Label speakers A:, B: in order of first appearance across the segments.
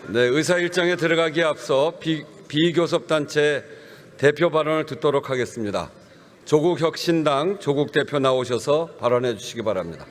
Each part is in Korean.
A: 네, 의사 일정에 들어가기에 앞서 비교섭단체 대표 발언을 듣도록 하겠습니다. 조국혁신당 조국 대표 나오셔서 발언해 주시기 바랍니다.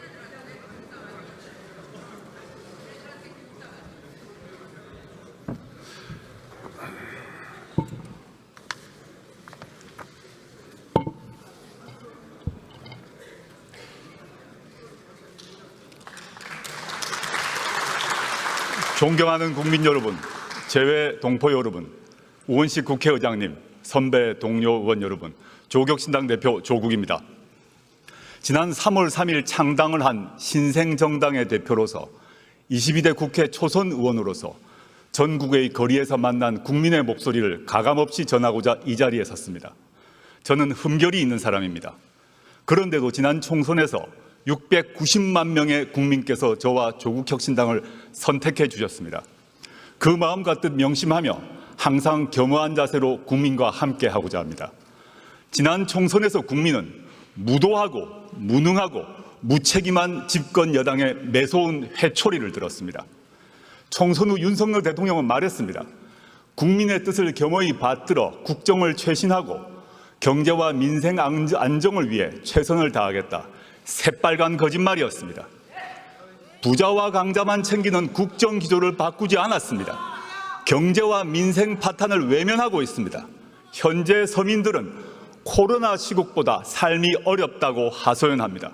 B: 존경하는 국민 여러분, 재외 동포 여러분, 우원식 국회의장님, 선배 동료 의원 여러분, 조국혁신당 대표 조국입니다. 지난 3월 3일 창당을 한 신생정당의 대표로서 22대 국회 초선 의원으로서 전국의 거리에서 만난 국민의 목소리를 가감없이 전하고자 이 자리에 섰습니다. 저는 흠결이 있는 사람입니다. 그런데도 지난 총선에서 690만 명의 국민께서 저와 조국혁신당을 선택해 주셨습니다. 그 마음과 뜻 명심하며 항상 겸허한 자세로 국민과 함께 하고자 합니다. 지난 총선에서 국민은 무도하고 무능하고 무책임한 집권 여당의 매서운 회초리를 들었습니다. 총선 후 윤석열 대통령은 말했습니다. 국민의 뜻을 겸허히 받들어 국정을 쇄신하고 경제와 민생 안정을 위해 최선을 다하겠다. 새빨간 거짓말이었습니다. 부자와 강자만 챙기는 국정 기조를 바꾸지 않았습니다. 경제와 민생 파탄을 외면하고 있습니다. 현재 서민들은 코로나 시국보다 삶이 어렵다고 하소연합니다.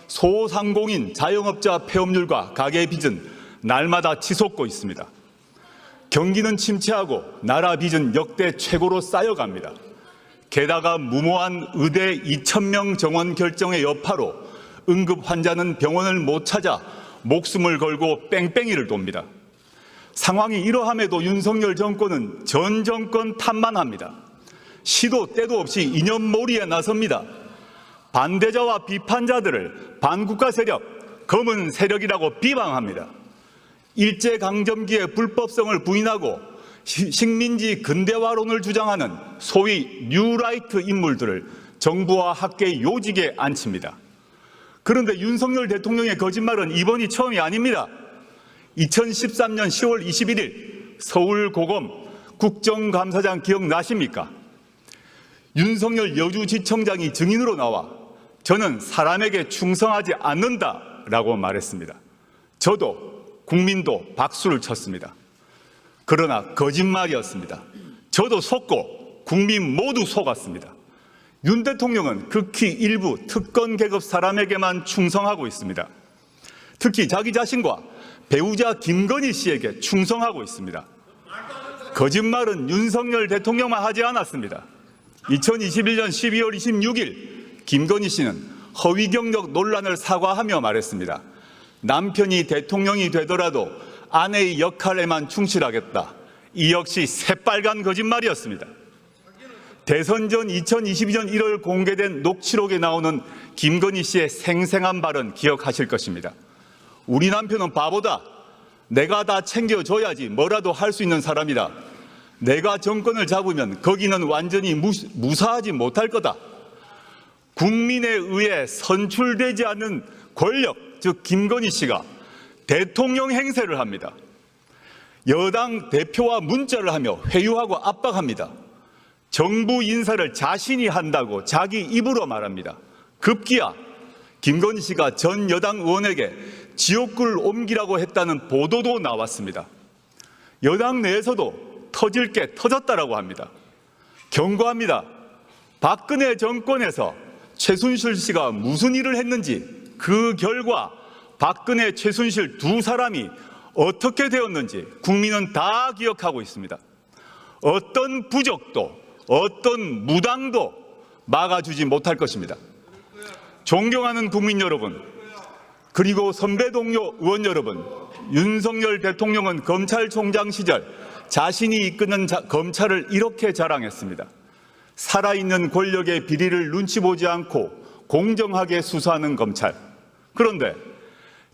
B: 소상공인, 자영업자 폐업률과 가계 빚은 날마다 치솟고 있습니다. 경기는 침체하고 나라 빚은 역대 최고로 쌓여갑니다. 게다가 무모한 의대 2,000명 정원 결정의 여파로 응급 환자는 병원을 못 찾아 목숨을 걸고 뺑뺑이를 돕니다. 상황이 이러함에도 윤석열 정권은 전 정권 탓만 합니다. 시도 때도 없이 이념몰이에 나섭니다. 반대자와 비판자들을 반국가 세력, 검은 세력이라고 비방합니다. 일제강점기의 불법성을 부인하고 식민지 근대화론을 주장하는 소위 뉴라이트 인물들을 정부와 학계의 요직에 앉힙니다. 그런데 윤석열 대통령의 거짓말은 이번이 처음이 아닙니다. 2013년 10월 21일 서울고검 국정감사장 기억나십니까? 윤석열 여주지청장이 증인으로 나와 저는 사람에게 충성하지 않는다라고 말했습니다. 저도 국민도 박수를 쳤습니다. 그러나 거짓말이었습니다. 저도 속고 국민 모두 속았습니다. 윤 대통령은 극히 일부 특권 계급 사람에게만 충성하고 있습니다. 특히 자기 자신과 배우자 김건희 씨에게 충성하고 있습니다. 거짓말은 윤석열 대통령만 하지 않았습니다. 2021년 12월 26일 김건희 씨는 허위 경력 논란을 사과하며 말했습니다. 남편이 대통령이 되더라도 아내의 역할에만 충실하겠다. 이 역시 새빨간 거짓말이었습니다. 대선 전 2022년 1월 공개된 녹취록에 나오는 김건희 씨의 생생한 발언 기억하실 것입니다. 우리 남편은 바보다. 내가 다 챙겨줘야지 뭐라도 할 수 있는 사람이다. 내가 정권을 잡으면 거기는 완전히 무사하지 못할 거다. 국민에 의해 선출되지 않는 권력, 즉 김건희 씨가 대통령 행세를 합니다. 여당 대표와 문자를 하며 회유하고 압박합니다. 정부 인사를 자신이 한다고 자기 입으로 말합니다. 급기야 김건희 씨가 전 여당 의원에게 지옥불 옮기라고 했다는 보도도 나왔습니다. 여당 내에서도 터질 게 터졌다라고 합니다. 경고합니다. 박근혜 정권에서 최순실 씨가 무슨 일을 했는지 그 결과 박근혜, 최순실 두 사람이 어떻게 되었는지 국민은 다 기억하고 있습니다. 어떤 부적도 어떤 무당도 막아주지 못할 것입니다. 존경하는 국민 여러분, 그리고 선배 동료 의원 여러분, 윤석열 대통령은 검찰총장 시절 자신이 이끄는 검찰을 이렇게 자랑했습니다. 살아있는 권력의 비리를 눈치 보지 않고 공정하게 수사하는 검찰. 그런데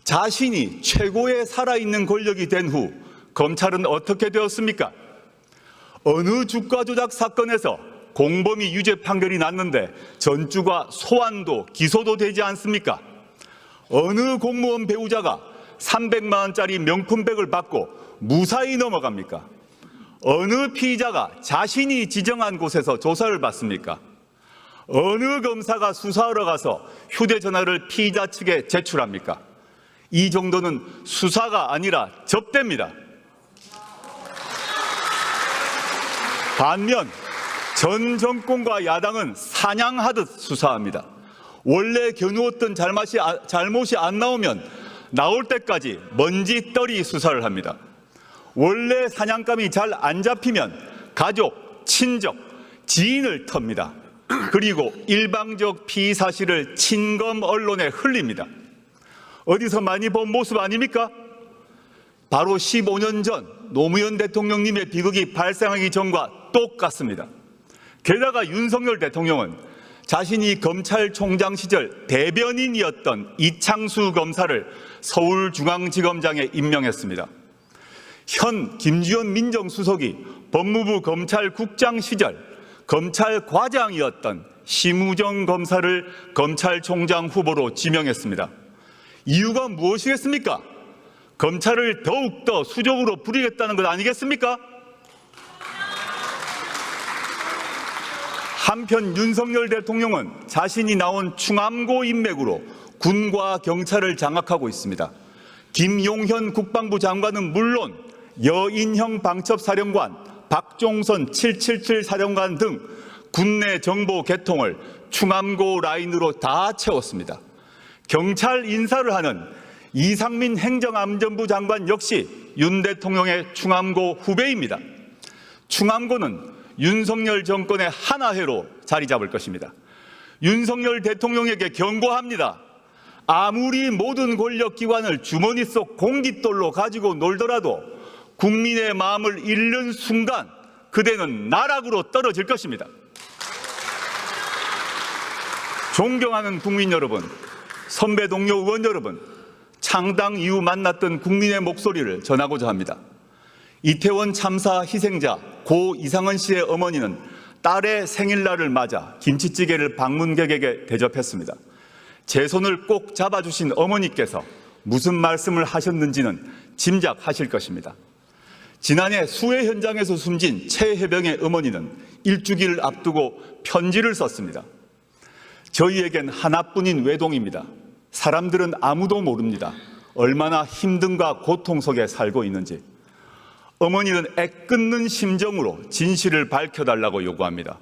B: 자신이 최고의 살아있는 권력이 된 후 검찰은 어떻게 되었습니까? 어느 주가 조작 사건에서 공범이 유죄 판결이 났는데 전주가 소환도 기소도 되지 않습니까? 어느 공무원 배우자가 300만 원짜리 명품백을 받고 무사히 넘어갑니까? 어느 피의자가 자신이 지정한 곳에서 조사를 받습니까? 어느 검사가 수사하러 가서 휴대전화를 피의자 측에 제출합니까? 이 정도는 수사가 아니라 접대입니다. 반면 전 정권과 야당은 사냥하듯 수사합니다. 원래 겨누었던 잘못이 안 나오면 나올 때까지 먼지떨이 수사를 합니다. 원래 사냥감이 잘 안 잡히면 가족, 친족, 지인을 텁니다. 그리고 일방적 피의 사실을 친검 언론에 흘립니다. 어디서 많이 본 모습 아닙니까? 바로 15년 전 노무현 대통령님의 비극이 발생하기 전과 똑같습니다. 게다가 윤석열 대통령은 자신이 검찰총장 시절 대변인이었던 이창수 검사를 서울중앙지검장에 임명했습니다. 현 김주현 민정수석이 법무부 검찰국장 시절 검찰과장이었던 심우정 검사를 검찰총장 후보로 지명했습니다. 이유가 무엇이겠습니까? 검찰을 더욱더 수적으로 부리겠다는 것 아니겠습니까? 한편 윤석열 대통령은 자신이 나온 충암고 인맥으로 군과 경찰을 장악하고 있습니다. 김용현 국방부 장관은 물론 여인형 방첩사령관, 박종선 777 사령관 등 군내 정보 개통을 충암고 라인으로 다 채웠습니다. 경찰 인사를 하는 이상민 행정안전부 장관 역시 윤 대통령의 충암고 후배입니다. 충암고는 윤석열 정권의 하나회로 자리 잡을 것입니다. 윤석열 대통령에게 경고합니다. 아무리 모든 권력기관을 주머니 속 공깃돌로 가지고 놀더라도 국민의 마음을 잃는 순간 그대는 나락으로 떨어질 것입니다. 존경하는 국민 여러분, 선배 동료 의원 여러분, 창당 이후 만났던 국민의 목소리를 전하고자 합니다. 이태원 참사 희생자 고 이상은 씨의 어머니는 딸의 생일날을 맞아 김치찌개를 방문객에게 대접했습니다. 제 손을 꼭 잡아주신 어머니께서 무슨 말씀을 하셨는지는 짐작하실 것입니다. 지난해 수해 현장에서 숨진 최혜병의 어머니는 일주기를 앞두고 편지를 썼습니다. 저희에겐 하나뿐인 외동입니다. 사람들은 아무도 모릅니다. 얼마나 힘듦과 고통 속에 살고 있는지. 어머니는 애끓는 심정으로 진실을 밝혀달라고 요구합니다.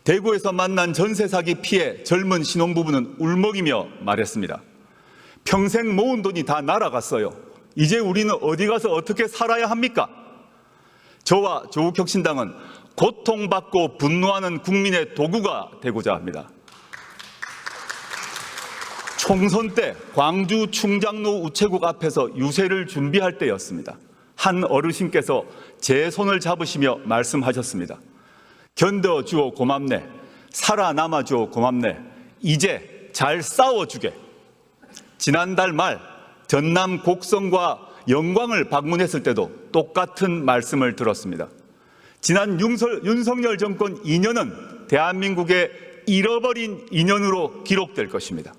B: 대구에서 만난 전세 사기 피해 젊은 신혼부부는 울먹이며 말했습니다. 평생 모은 돈이 다 날아갔어요. 이제 우리는 어디 가서 어떻게 살아야 합니까? 저와 조국혁신당은 고통받고 분노하는 국민의 도구가 되고자 합니다. 총선 때 광주 충장로 우체국 앞에서 유세를 준비할 때였습니다. 한 어르신께서 제 손을 잡으시며 말씀하셨습니다. 견뎌주어 고맙네. 살아남아주어 고맙네. 이제 잘 싸워주게. 지난달 말 전남 곡성과 영광을 방문했을 때도 똑같은 말씀을 들었습니다. 지난 윤석열 정권 2년은 대한민국의 잃어버린 2년으로 기록될 것입니다.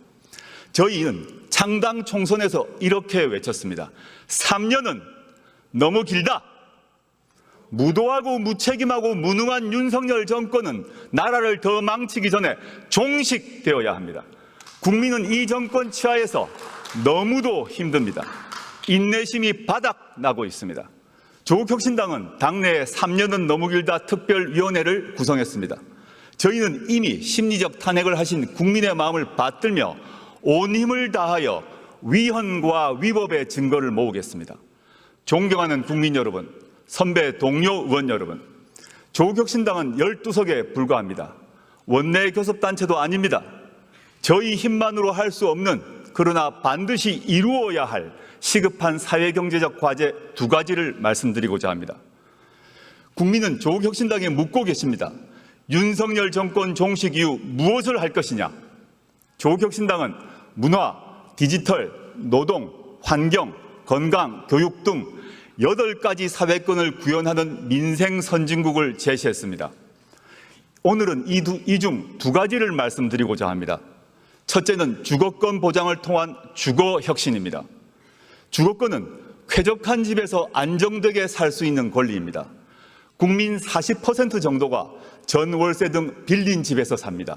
B: 저희는 창당 총선에서 이렇게 외쳤습니다. 3년은 너무 길다. 무도하고 무책임하고 무능한 윤석열 정권은 나라를 더 망치기 전에 종식되어야 합니다. 국민은 이 정권 치하에서 너무도 힘듭니다. 인내심이 바닥나고 있습니다. 조국혁신당은 당내에 3년은 너무 길다 특별위원회를 구성했습니다. 저희는 이미 심리적 탄핵을 하신 국민의 마음을 받들며 온 힘을 다하여 위헌과 위법의 증거를 모으겠습니다. 존경하는 국민 여러분, 선배 동료 의원 여러분, 조국혁신당은 12석에 불과합니다. 원내 교섭단체도 아닙니다. 저희 힘만으로 할 수 없는 그러나 반드시 이루어야 할 시급한 사회경제적 과제 2가지를 말씀드리고자 합니다. 국민은 조국혁신당에 묻고 계십니다. 윤석열 정권 종식 이후 무엇을 할 것이냐? 조국혁신당은 문화, 디지털, 노동, 환경, 건강, 교육 등 8가지 사회권을 구현하는 민생 선진국을 제시했습니다. 오늘은 이 중 2가지를 말씀드리고자 합니다. 첫째는 주거권 보장을 통한 주거혁신입니다. 주거권은 쾌적한 집에서 안정되게 살 수 있는 권리입니다. 국민 40% 정도가 전월세 등 빌린 집에서 삽니다.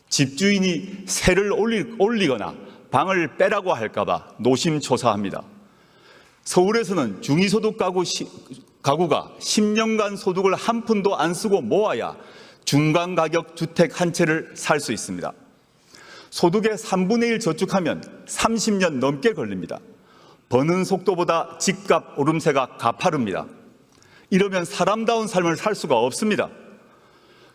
B: 집주인이 세를 올리거나 방을 빼라고 할까봐 노심초사합니다. 서울에서는 중위소득 가구가 10년간 소득을 한 푼도 안 쓰고 모아야 중간가격 주택 한 채를 살 수 있습니다. 소득의 3분의 1 저축하면 30년 넘게 걸립니다. 버는 속도보다 집값 오름세가 가파릅니다. 이러면 사람다운 삶을 살 수가 없습니다.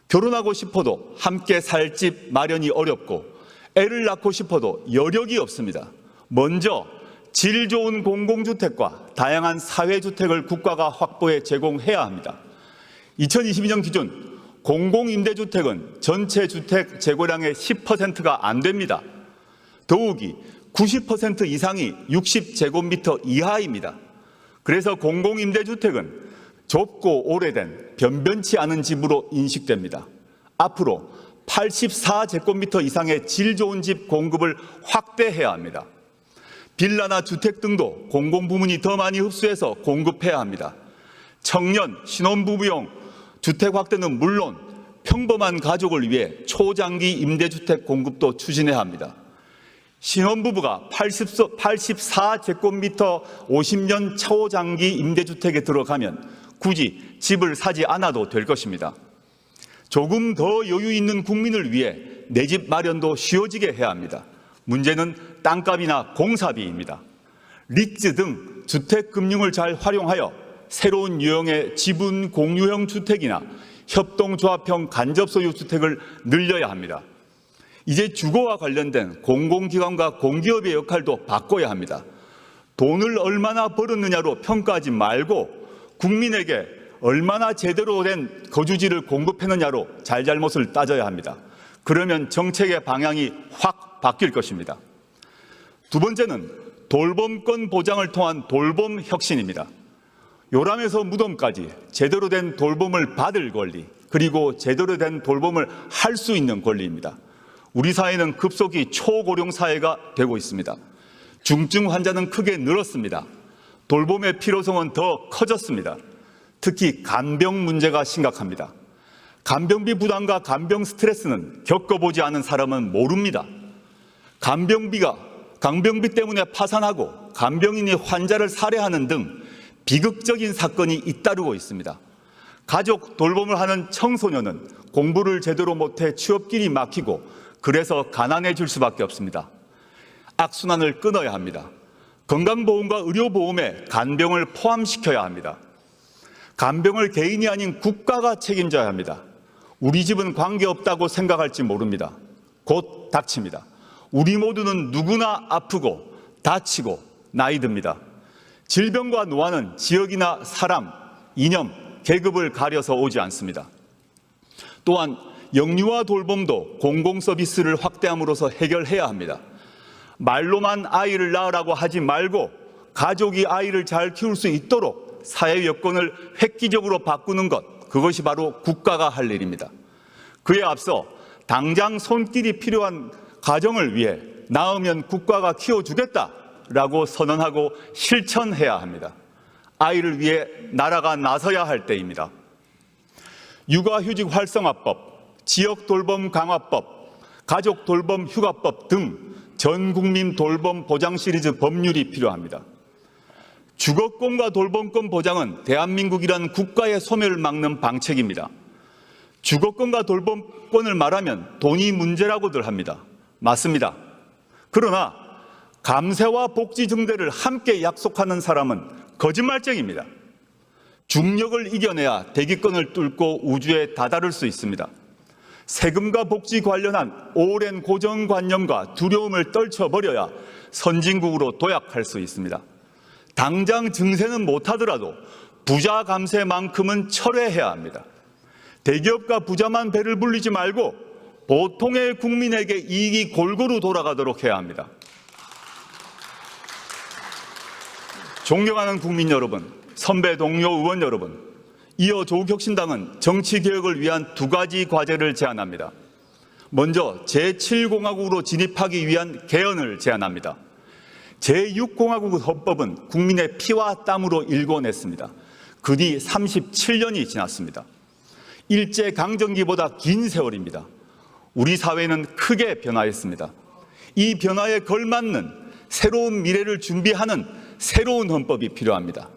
B: 결혼하고 싶어도 함께 살 집 마련이 어렵고 애를 낳고 싶어도 여력이 없습니다. 먼저 질 좋은 공공주택과 다양한 사회주택을 국가가 확보해 제공해야 합니다. 2022년 기준 공공임대주택은 전체 주택 재고량의 10%가 안 됩니다. 더욱이 90% 이상이 60제곱미터 이하입니다. 그래서 공공임대주택은 좁고 오래된 변변치 않은 집으로 인식됩니다. 앞으로 84제곱미터 이상의 질 좋은 집 공급을 확대해야 합니다. 빌라나 주택 등도 공공부문이 더 많이 흡수해서 공급해야 합니다. 청년, 신혼부부용 주택 확대는 물론 평범한 가족을 위해 초장기 임대주택 공급도 추진해야 합니다. 신혼부부가 84제곱미터 50년 초장기 임대주택에 들어가면 굳이 집을 사지 않아도 될 것입니다. 조금 더 여유 있는 국민을 위해 내 집 마련도 쉬워지게 해야 합니다. 문제는 땅값이나 공사비입니다. 리츠 등 주택금융을 잘 활용하여 새로운 유형의 지분 공유형 주택이나 협동조합형 간접소유 주택을 늘려야 합니다. 이제 주거와 관련된 공공기관과 공기업의 역할도 바꿔야 합니다. 돈을 얼마나 벌었느냐로 평가하지 말고 국민에게 얼마나 제대로 된 거주지를 공급했느냐로 잘잘못을 따져야 합니다. 그러면 정책의 방향이 확 바뀔 것입니다. 두 번째는 돌봄권 보장을 통한 돌봄 혁신입니다. 요람에서 무덤까지 제대로 된 돌봄을 받을 권리, 그리고 제대로 된 돌봄을 할 수 있는 권리입니다. 우리 사회는 급속히 초고령 사회가 되고 있습니다. 중증 환자는 크게 늘었습니다. 돌봄의 필요성은 더 커졌습니다. 특히 간병 문제가 심각합니다. 간병비 부담과 간병 스트레스는 겪어보지 않은 사람은 모릅니다. 간병비 때문에 파산하고 간병인이 환자를 살해하는 등 비극적인 사건이 잇따르고 있습니다. 가족 돌봄을 하는 청소년은 공부를 제대로 못해 취업길이 막히고 그래서 가난해질 수밖에 없습니다. 악순환을 끊어야 합니다. 건강보험과 의료보험에 간병을 포함시켜야 합니다. 간병을 개인이 아닌 국가가 책임져야 합니다. 우리 집은 관계없다고 생각할지 모릅니다. 곧 닥칩니다. 우리 모두는 누구나 아프고 다치고 나이 듭니다. 질병과 노화는 지역이나 사람, 이념, 계급을 가려서 오지 않습니다. 또한 영유아 돌봄도 공공서비스를 확대함으로써 해결해야 합니다. 말로만 아이를 낳으라고 하지 말고 가족이 아이를 잘 키울 수 있도록 사회 여건을 획기적으로 바꾸는 것, 그것이 바로 국가가 할 일입니다. 그에 앞서 당장 손길이 필요한 가정을 위해 낳으면 국가가 키워주겠다라고 선언하고 실천해야 합니다. 아이를 위해 나라가 나서야 할 때입니다. 육아휴직 활성화법, 지역돌봄 강화법, 가족돌봄 휴가법 등 전국민 돌봄 보장 시리즈 법률이 필요합니다. 주거권과 돌봄권 보장은 대한민국이란 국가의 소멸을 막는 방책입니다. 주거권과 돌봄권을 말하면 돈이 문제라고들 합니다. 맞습니다. 그러나 감세와 복지 증대를 함께 약속하는 사람은 거짓말쟁입니다. 중력을 이겨내야 대기권을 뚫고 우주에 다다를 수 있습니다. 세금과 복지 관련한 오랜 고정관념과 두려움을 떨쳐버려야 선진국으로 도약할 수 있습니다. 당장 증세는 못하더라도 부자 감세만큼은 철회해야 합니다. 대기업과 부자만 배를 불리지 말고 보통의 국민에게 이익이 골고루 돌아가도록 해야 합니다. 존경하는 국민 여러분, 선배 동료 의원 여러분, 이어 조국혁신당은 정치개혁을 위한 두 가지 과제를 제안합니다. 먼저 제7공화국으로 진입하기 위한 개헌을 제안합니다. 제6공화국 헌법은 국민의 피와 땀으로 일궈냈습니다. 그 뒤 37년이 지났습니다. 일제강점기보다 긴 세월입니다. 우리 사회는 크게 변화했습니다. 이 변화에 걸맞는 새로운 미래를 준비하는 새로운 헌법이 필요합니다.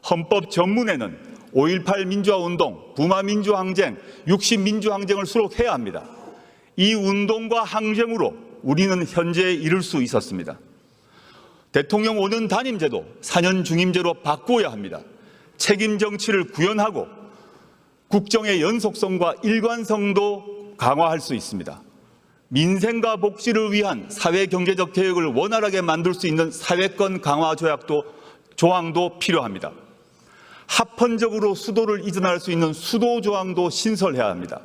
B: 헌법 전문에는 5.18 민주화운동, 부마민주항쟁, 60민주항쟁을 수록해야 합니다. 이 운동과 항쟁으로 우리는 현재에 이를 수 있었습니다. 대통령 5년 단임제도 4년 중임제로 바꾸어야 합니다. 책임 정치를 구현하고 국정의 연속성과 일관성도 강화할 수 있습니다. 민생과 복지를 위한 사회경제적 개혁을 원활하게 만들 수 있는 사회권 강화 조항도 필요합니다. 합헌적으로 수도를 이전할 수 있는 수도 조항도 신설해야 합니다.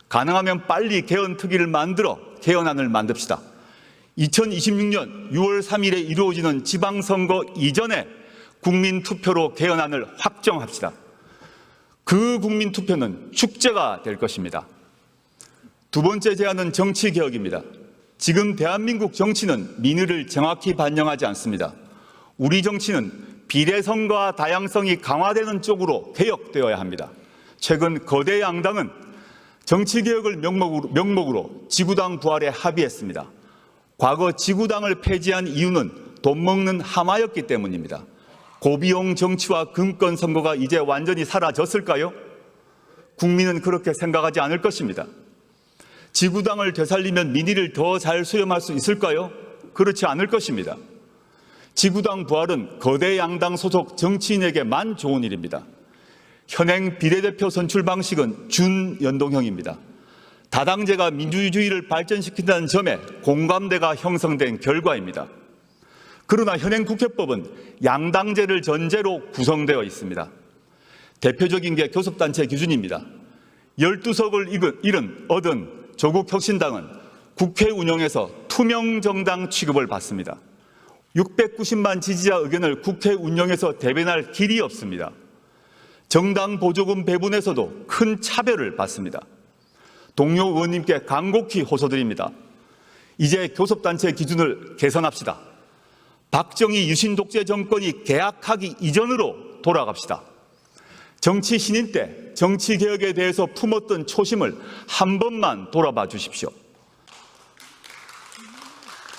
B: 가능하면 빨리 개헌특위를 만들어 개헌안을 만듭시다. 2026년 6월 3일에 이루어지는 지방선거 이전에 국민투표로 개헌안을 확정합시다. 그 국민투표는 축제가 될 것입니다. 두 번째 제안은 정치개혁입니다. 지금 대한민국 정치는 민의를 정확히 반영하지 않습니다. 우리 정치는 비례성과 다양성이 강화되는 쪽으로 개혁되어야 합니다. 최근 거대 양당은 정치개혁을 명목으로 지구당 부활에 합의했습니다. 과거 지구당을 폐지한 이유는 돈 먹는 하마였기 때문입니다. 고비용 정치와 금권 선거가 이제 완전히 사라졌을까요? 국민은 그렇게 생각하지 않을 것입니다. 지구당을 되살리면 민의를 더 잘 수렴할 수 있을까요? 그렇지 않을 것입니다. 지구당 부활은 거대 양당 소속 정치인에게만 좋은 일입니다. 현행 비례대표 선출 방식은 준연동형입니다. 다당제가 민주주의를 발전시킨다는 점에 공감대가 형성된 결과입니다. 그러나 현행 국회법은 양당제를 전제로 구성되어 있습니다. 대표적인 게 교섭단체 기준입니다. 12석을 얻은 조국혁신당은 국회 운영에서 투명정당 취급을 받습니다. 690만 지지자 의견을 국회 운영에서 대변할 길이 없습니다. 정당 보조금 배분에서도 큰 차별을 받습니다. 동료 의원님께 간곡히 호소드립니다. 이제 교섭단체 기준을 개선합시다. 박정희 유신 독재 정권이 개학하기 이전으로 돌아갑시다. 정치 신인 때 정치개혁에 대해서 품었던 초심을 한 번만 돌아봐 주십시오.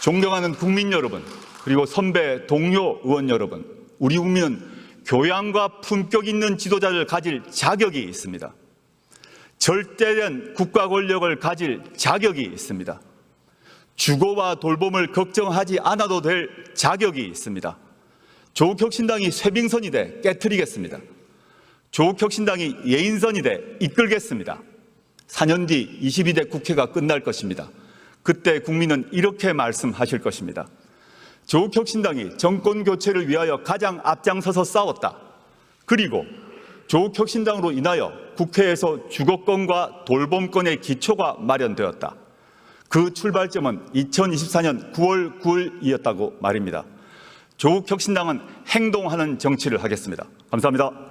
B: 존경하는 국민 여러분, 그리고 선배 동료 의원 여러분, 우리 국민은 교양과 품격 있는 지도자를 가질 자격이 있습니다. 절대된 국가 권력을 가질 자격이 있습니다. 주거와 돌봄을 걱정하지 않아도 될 자격이 있습니다. 조국혁신당이 쇄빙선이 돼 깨트리겠습니다. 조국혁신당이 예인선이 돼 이끌겠습니다. 4년 뒤 22대 국회가 끝날 것입니다. 그때 국민은 이렇게 말씀하실 것입니다. 조국혁신당이 정권교체를 위하여 가장 앞장서서 싸웠다. 그리고 조국혁신당으로 인하여 국회에서 주거권과 돌봄권의 기초가 마련되었다. 그 출발점은 2024년 9월 9일이었다고 말입니다. 조국혁신당은 행동하는 정치를 하겠습니다. 감사합니다.